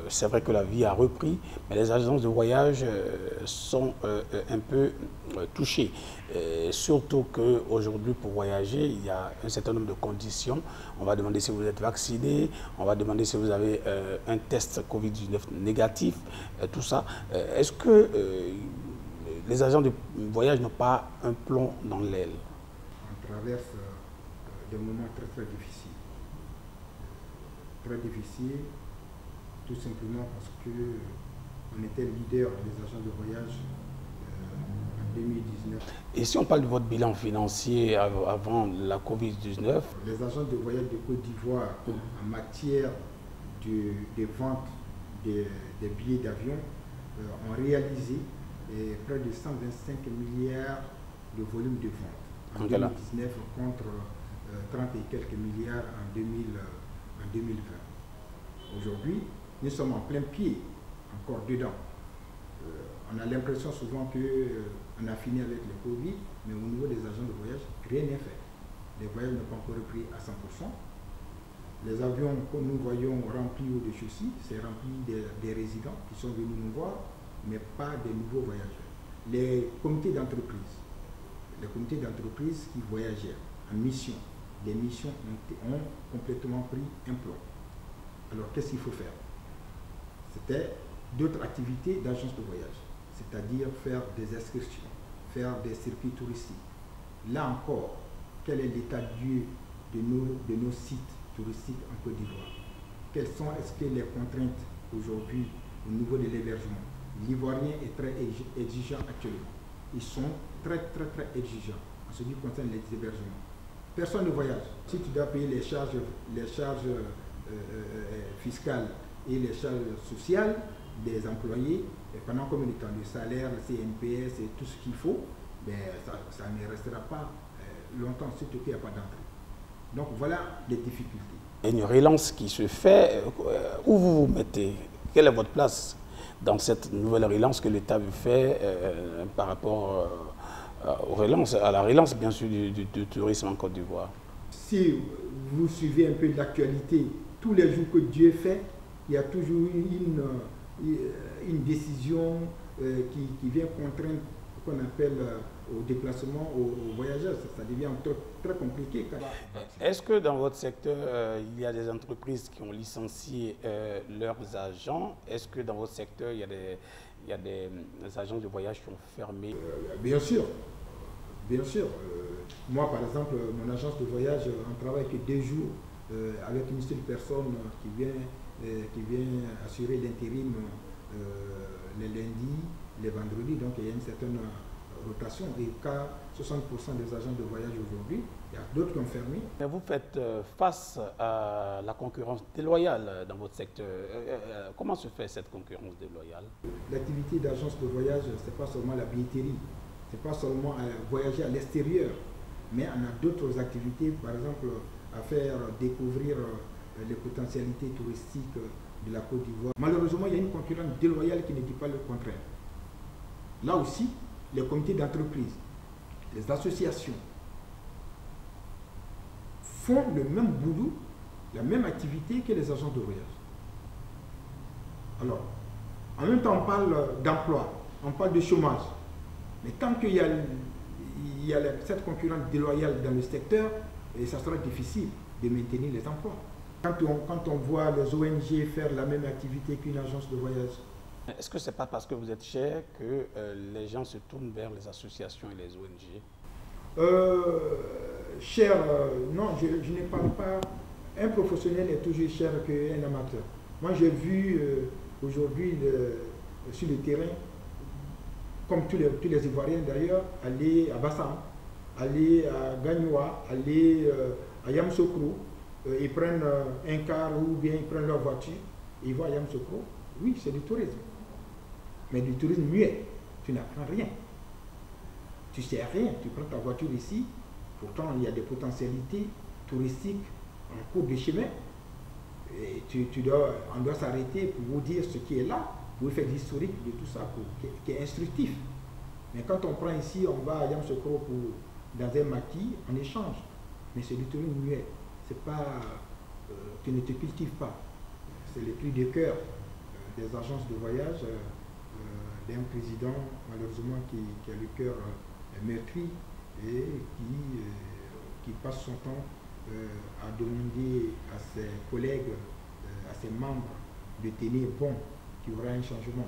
c'est vrai que la vie a repris, mais les agences de voyage sont un peu touchées. Surtout qu'aujourd'hui, pour voyager, il y a un certain nombre de conditions. On va demander si vous êtes vacciné, on va demander si vous avez un test Covid-19 négatif, tout ça. Est-ce que les agents de voyage n'ont pas un plomb dans l'aile? On traverse des moments très très difficiles. Très difficiles, tout simplement parce qu'on était leader des agents de voyage en 2019. Et si on parle de votre bilan financier avant la Covid-19? Les agents de voyage de Côte d'Ivoire, en matière de vente des billets d'avion, ont réalisé près de 125 milliards de volume de vente en 2019 contre 30 et quelques milliards en 2020. Aujourd'hui, nous sommes en plein pied, encore dedans. On a l'impression souvent qu'on a fini avec le Covid, mais au niveau des agents de voyage, rien n'est fait. Les voyages n'ont pas encore repris à 100%. Les avions que nous voyons remplis ou de chaussées, c'est rempli des résidents qui sont venus nous voir, mais pas des nouveaux voyageurs. Les comités d'entreprise qui voyageaient en mission, les missions ont complètement pris un plomb. Alors qu'est-ce qu'il faut faire? C'était d'autres activités d'agence de voyage, c'est-à-dire faire des excursions, faire des circuits touristiques. Là encore, quel est l'état de nos sites touristiques en Côte d'Ivoire? Quelles sont les contraintes aujourd'hui au niveau de l'hébergement? L'Ivoirien est très exigeant actuellement. Ils sont très exigeants en ce qui concerne les hébergements. Personne ne voyage. Si tu dois payer les charges fiscales et les charges sociales des employés, et pendant combien de temps? Le salaire, le CNPS et tout ce qu'il faut, ben, ça ne restera pas longtemps, surtout qu'il n'y a pas d'entrée. Donc voilà les difficultés. Il y a une relance qui se fait. Où vous vous mettez? Quelle est votre place dans cette nouvelle relance que l'État fait par rapport à la relance bien sûr du tourisme en Côte d'Ivoire? Si vous suivez un peu l'actualité, tous les jours que Dieu fait, il y a toujours une décision qui vient contraindre ce qu'on appelle au déplacement, aux voyageurs. Ça devient très compliqué. Est-ce que dans votre secteur, il y a des entreprises qui ont licencié leurs agents? Est-ce que dans votre secteur, il y a des agences de voyage qui ont fermé? Bien sûr. Bien sûr. Moi, par exemple, mon agence de voyage, on travaille que 2 jours avec une seule personne qui vient assurer l'intérim les lundis, les vendredis. Donc, il y a une certaine rotation. Et qu'à 60% des agents de voyage aujourd'hui, il y a d'autres qui ont fermé. Mais vous faites face à la concurrence déloyale dans votre secteur. Comment se fait cette concurrence déloyale? L'activité d'agence de voyage, ce n'est pas seulement la billetterie. Ce n'est pas seulement voyager à l'extérieur, mais on a d'autres activités, par exemple, à faire découvrir les potentialités touristiques de la Côte d'Ivoire. Malheureusement, il y a une concurrence déloyale qui ne dit pas le contraire. Là aussi, les comités d'entreprise, les associations font le même boulot, la même activité que les agents de voyage. Alors, en même temps, on parle d'emploi, on parle de chômage. Mais tant qu'il y a cette concurrence déloyale dans le secteur, ça sera difficile de maintenir les emplois. Quand on voit les ONG faire la même activité qu'une agence de voyage. Est-ce que ce n'est pas parce que vous êtes cher que les gens se tournent vers les associations et les ONG? Cher, non, je ne parle pas. Un professionnel est toujours cher qu'un amateur. Moi, j'ai vu aujourd'hui sur le terrain, comme tous les Ivoiriens d'ailleurs, aller à Bassam, aller à Gagnoua, aller à Yamoussoukro, ils prennent un car ou bien ils prennent leur voiture, et ils vont à Yamoussoukro. Oui, c'est du tourisme. Mais du tourisme muet, tu n'apprends rien. Tu ne sais rien, tu prends ta voiture ici, pourtant il y a des potentialités touristiques en cours de chemin. Et on doit s'arrêter pour vous dire ce qui est là, pour vous faire l'historique de tout ça, qui est instructif. Mais quand on prend ici, on va à Yamoussoukro dans un maquis, on échange. Mais c'est du tourisme muet. C'est pas, tu ne te cultives pas. C'est le cri de cœur des agences de voyage, d'un président malheureusement qui a le cœur meurtri et qui passe son temps à demander à ses collègues, à ses membres de tenir bon qu'il y aura un changement.